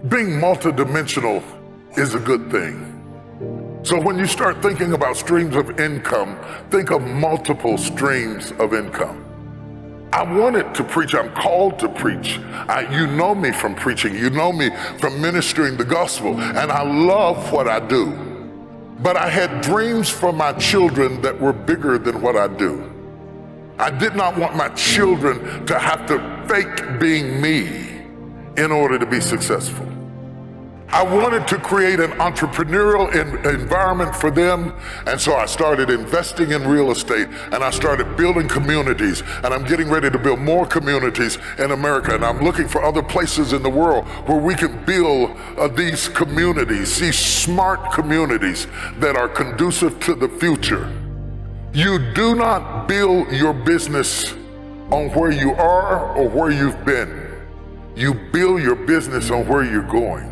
Being multidimensional is a good thing. So when you start thinking about streams of income, think of multiple streams of income. I wanted to preach, I'm called to preach. You know me from preaching, you know me from ministering the gospel, and I love what I do. But I had dreams for my children that were bigger than what I do. I did not want my children to have to fake being me in order to be successful. I wanted to create an entrepreneurial environment for them, and so I started investing in real estate, and I started building communities, and I'm getting ready to build more communities in America, and I'm looking for other places in the world where we can build these communities, these smart communities that are conducive to the future. You do not build your business on where you are or where you've been. You build your business on where you're going.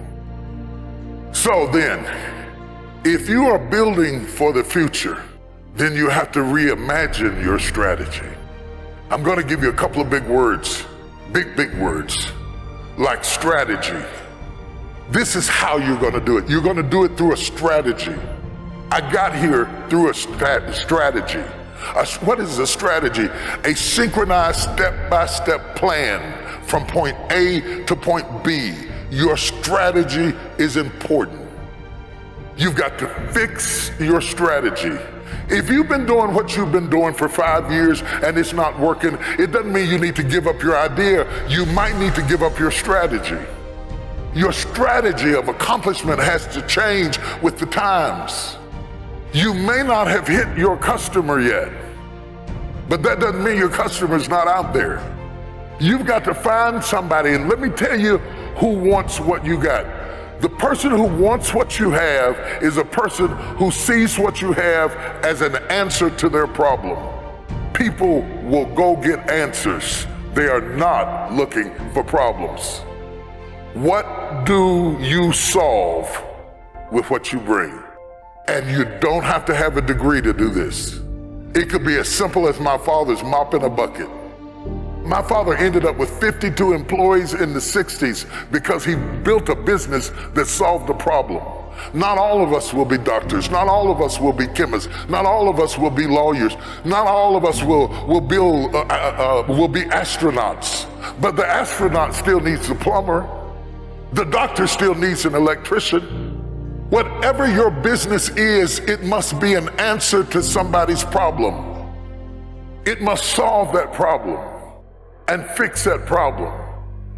So then, if you are building for the future, then you have to reimagine your strategy. I'm going to give you a couple of big words, big words, like strategy. This is how you're going to do it. You're going to do it through a strategy. I got here through a strategy. What is a strategy? A synchronized step-by-step plan from point A to point B. Your strategy is important. You've got to fix your strategy. If you've been doing what you've been doing for 5 years and it's not working, it doesn't mean you need to give up your idea. You might need to give up your strategy. Your strategy of accomplishment has to change with the times. You may not have hit your customer yet, but that doesn't mean your customer's not out there. You've got to find somebody, and let me tell you who wants what you got. The person who wants what you have is a person who sees what you have as an answer to their problem. People will go get answers. They are not looking for problems. What do you solve with what you bring? And you don't have to have a degree to do this. It could be as simple as my father's mopping a bucket. My father ended up with 52 employees in the 60s because he built a business that solved a problem. Not all of us will be doctors. Not all of us will be chemists. Not all of us will be lawyers. Not all of us will be astronauts. But the astronaut still needs a plumber. The doctor still needs an electrician. Whatever your business is, it must be an answer to somebody's problem. It must solve that problem and fix that problem.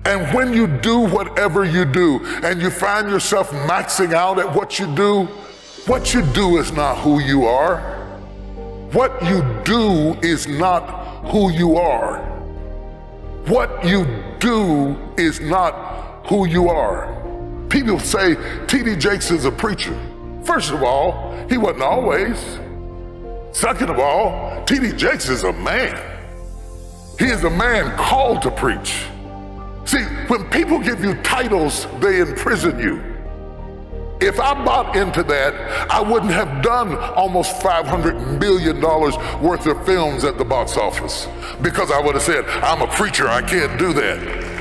And when you do whatever you do and you find yourself maxing out at what you do is not who you are. What you do is not who you are. What you do is not who you are. People say T.D. Jakes is a preacher. First of all, he wasn't always. Second of all, T.D. Jakes is a man. He is a man called to preach. See, when people give you titles, they imprison you. If I bought into that, I wouldn't have done almost $500 million worth of films at the box office, because I would have said, I'm a preacher, I can't do that.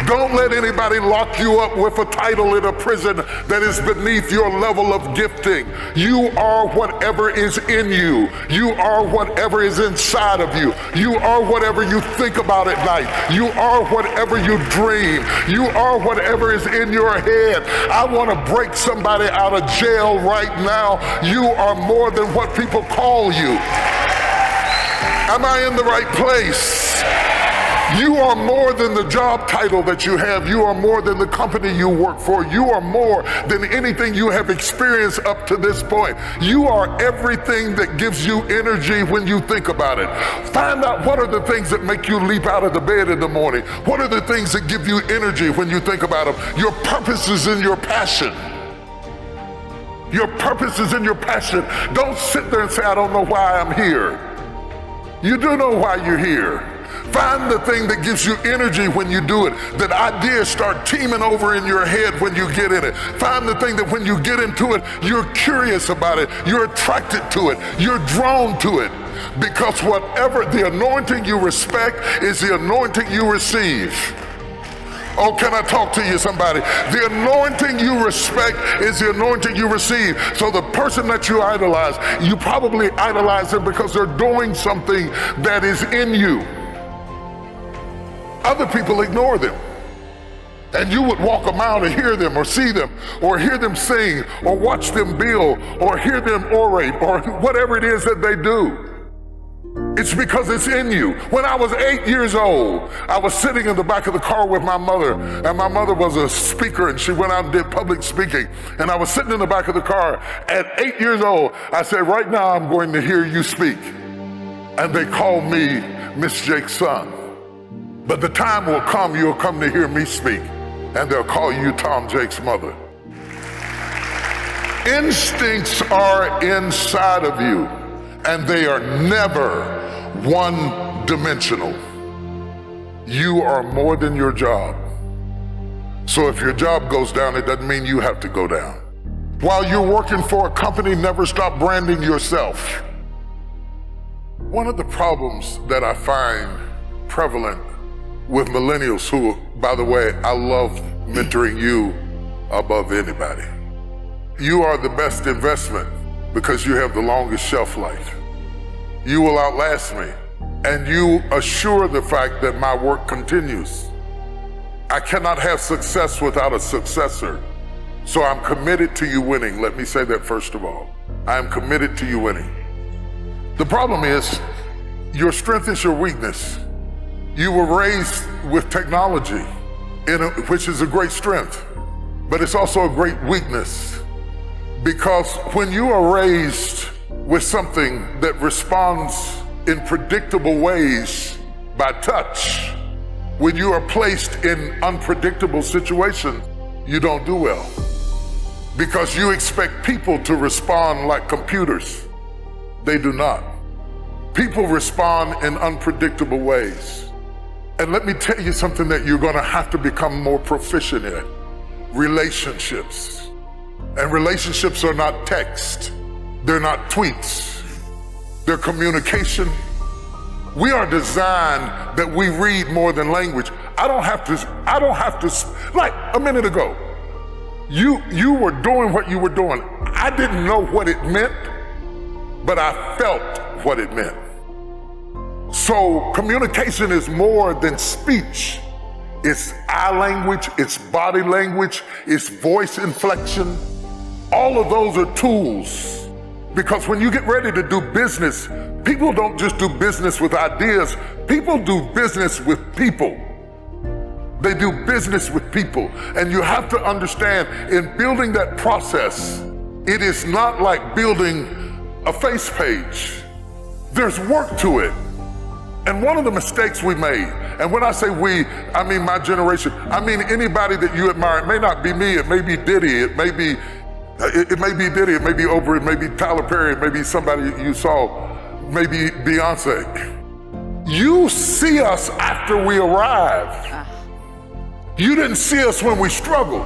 Don't let anybody lock you up with a title in a prison that is beneath your level of gifting. You are whatever is in you. You are whatever is inside of you. You are whatever you think about at night. You are whatever you dream. You are whatever is in your head. I want to break somebody out of jail right now. You are more than what people call you. Am I in the right place? You are more than the job title that you have. You are more than the company you work for. You are more than anything you have experienced up to this point. You are everything that gives you energy when you think about it. Find out what are the things that make you leap out of the bed in the morning. What are the things that give you energy when you think about them? Your purpose is in your passion. Your purpose is in your passion. Don't sit there and say, I don't know why I'm here. You do know why you're here. Find the thing that gives you energy when you do it, that ideas start teeming over in your head when you get in it. Find the thing that when you get into it, you're curious about it, you're attracted to it, you're drawn to it. Because whatever the anointing you respect is the anointing you receive. Oh, can I talk to you, somebody? The anointing you respect is the anointing you receive. So the person that you idolize, you probably idolize them because they're doing something that is in you. Other people ignore them. And you would walk a mile to hear them or see them or hear them sing or watch them build or hear them orate or whatever it is that they do. It's because it's in you. When I was 8 years old, I was sitting in the back of the car with my mother, and my mother was a speaker, and she went out and did public speaking. And I was sitting in the back of the car. At 8 years old, I said, right now I'm going to hear you speak. And they called me Miss Jake's son. But the time will come, you'll come to hear me speak, and they'll call you Tom Jake's mother. Instincts are inside of you, and they are never one-dimensional. You are more than your job. So if your job goes down, it doesn't mean you have to go down. While you're working for a company, never stop branding yourself. One of the problems that I find prevalent with millennials who, by the way, I love mentoring you above anybody. You are the best investment because you have the longest shelf life. You will outlast me, and you assure the fact that my work continues. I cannot have success without a successor, so I'm committed to you winning. Let me say that first of all. I am committed to you winning. The problem is, your strength is your weakness. You were raised with technology, which is a great strength, but it's also a great weakness. Because when you are raised with something that responds in predictable ways by touch, when you are placed in unpredictable situations, you don't do well. Because you expect people to respond like computers. They do not. People respond in unpredictable ways. And let me tell you something that you're gonna have to become more proficient in. Relationships. And relationships are not text. They're not tweets. They're communication. We are designed that we read more than language. I don't have to, like a minute ago, you were doing what you were doing. I didn't know what it meant, but I felt what it meant. So communication is more than speech. It's eye language, it's body language, it's voice inflection. All of those are tools. Because when you get ready to do business, people don't just do business with ideas, people do business with people. They do business with people. And you have to understand, in building that process, it is not like building a face page. There's work to it. And one of the mistakes we made, and when I say we, I mean my generation, I mean anybody that you admire. It may not be me, it may be Diddy, it may be Diddy, it may be Oprah, it may be Tyler Perry, it may be somebody you saw, maybe Beyonce. You see us after we arrive. You didn't see us when we struggled.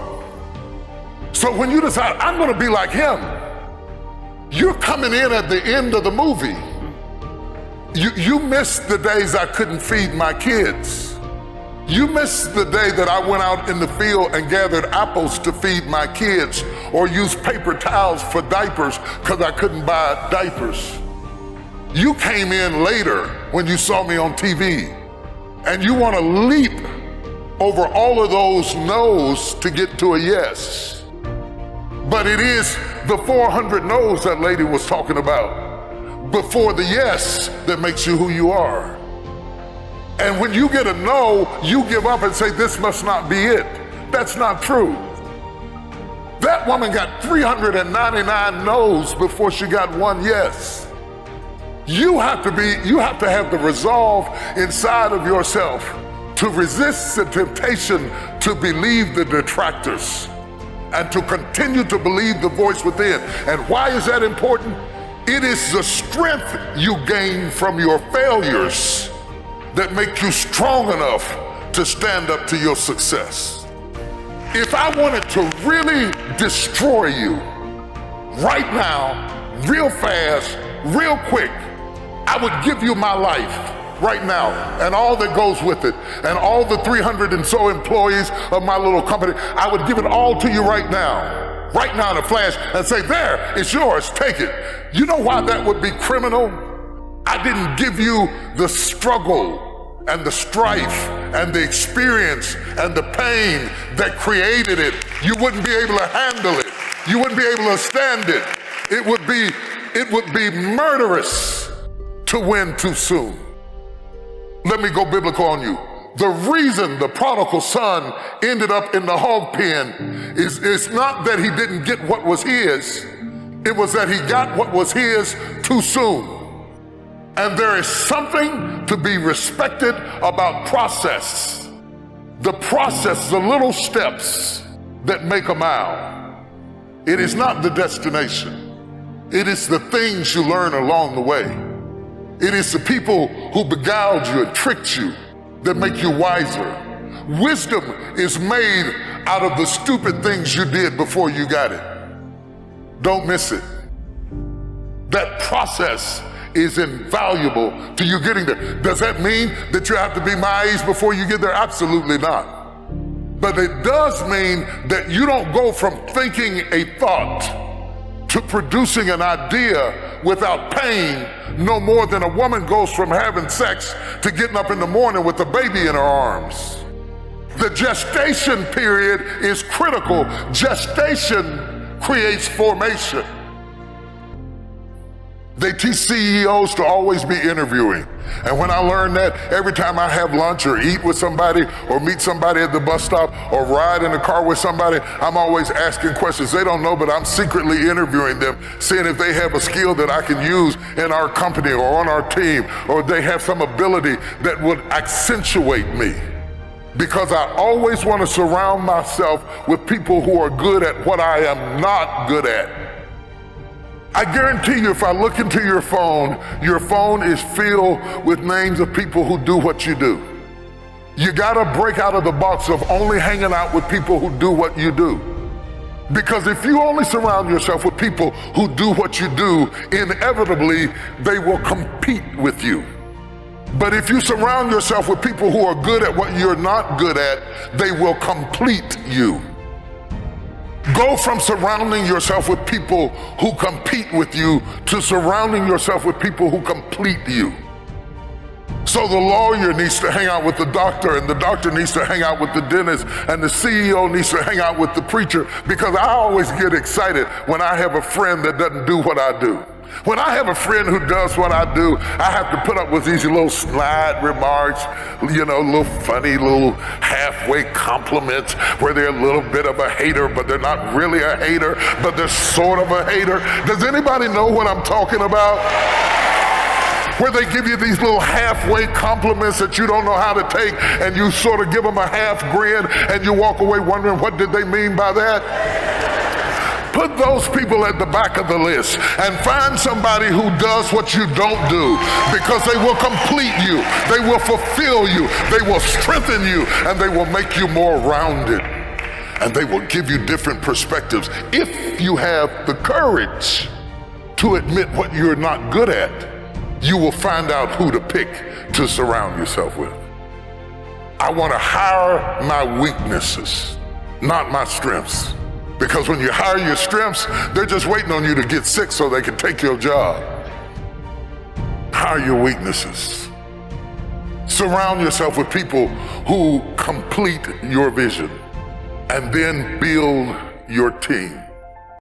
So when you decide, I'm gonna be like him, you're coming in at the end of the movie. You missed the days I couldn't feed my kids. You missed the day that I went out in the field and gathered apples to feed my kids or used paper towels for diapers because I couldn't buy diapers. You came in later when you saw me on TV, and you want to leap over all of those no's to get to a yes. But it is the 400 no's that lady was talking about before the yes that makes you who you are. And when you get a no, you give up and say, this must not be it. That's not true. That woman got 399 no's before she got one yes. You have to have the resolve inside of yourself to resist the temptation to believe the detractors and to continue to believe the voice within. And why is that important? It is the strength you gain from your failures that make you strong enough to stand up to your success. If I wanted to really destroy you right now, real fast, real quick, I would give you my life right now, and all that goes with it, and all the 300 and so employees of my little company, I would give it all to you right now in a flash, and say, there, it's yours, take it. You know why that would be criminal? I didn't give you the struggle and the strife and the experience and the pain that created it. You wouldn't be able to handle it. You wouldn't be able to stand it. It would be murderous to win too soon. Let me go biblical on you. The reason the prodigal son ended up in the hog pen is not that he didn't get what was his, it was that he got what was his too soon. And there is something to be respected about process. The process, the little steps that make a mile. It is not the destination. It is the things you learn along the way. It is the people who beguiled you and tricked you that make you wiser. Wisdom is made out of the stupid things you did before you got it. Don't miss it. That process is invaluable to you getting there. Does that mean that you have to be my age before you get there? Absolutely not. But it does mean that you don't go from thinking a thought to producing an idea without pain, no more than a woman goes from having sex to getting up in the morning with a baby in her arms. The gestation period is critical. Gestation creates formation. They teach CEOs to always be interviewing. And when I learned that, every time I have lunch or eat with somebody or meet somebody at the bus stop or ride in the car with somebody, I'm always asking questions. They don't know, but I'm secretly interviewing them, seeing if they have a skill that I can use in our company or on our team, or they have some ability that would accentuate me. Because I always want to surround myself with people who are good at what I am not good at. I guarantee you, if I look into your phone is filled with names of people who do what you do. You gotta break out of the box of only hanging out with people who do what you do. Because if you only surround yourself with people who do what you do, inevitably, they will compete with you. But if you surround yourself with people who are good at what you're not good at, they will complete you. Go from surrounding yourself with people who compete with you to surrounding yourself with people who complete you. So the lawyer needs to hang out with the doctor, and the doctor needs to hang out with the dentist, and the CEO needs to hang out with the preacher, because I always get excited when I have a friend that doesn't do what I do. When I have a friend who does what I do, I have to put up with these little snide remarks, little funny little halfway compliments where they're a little bit of a hater, but they're not really a hater, but they're sort of a hater. Does anybody know what I'm talking about? Where they give you these little halfway compliments that you don't know how to take, and you sort of give them a half grin, and you walk away wondering, what did they mean by that? Put those people at the back of the list and find somebody who does what you don't do, because they will complete you, they will fulfill you, they will strengthen you, and they will make you more rounded. And they will give you different perspectives. If you have the courage to admit what you're not good at, you will find out who to pick to surround yourself with. I want to hire my weaknesses, not my strengths. Because when you hire your strengths, they're just waiting on you to get sick so they can take your job. Hire your weaknesses. Surround yourself with people who complete your vision, and then build your team.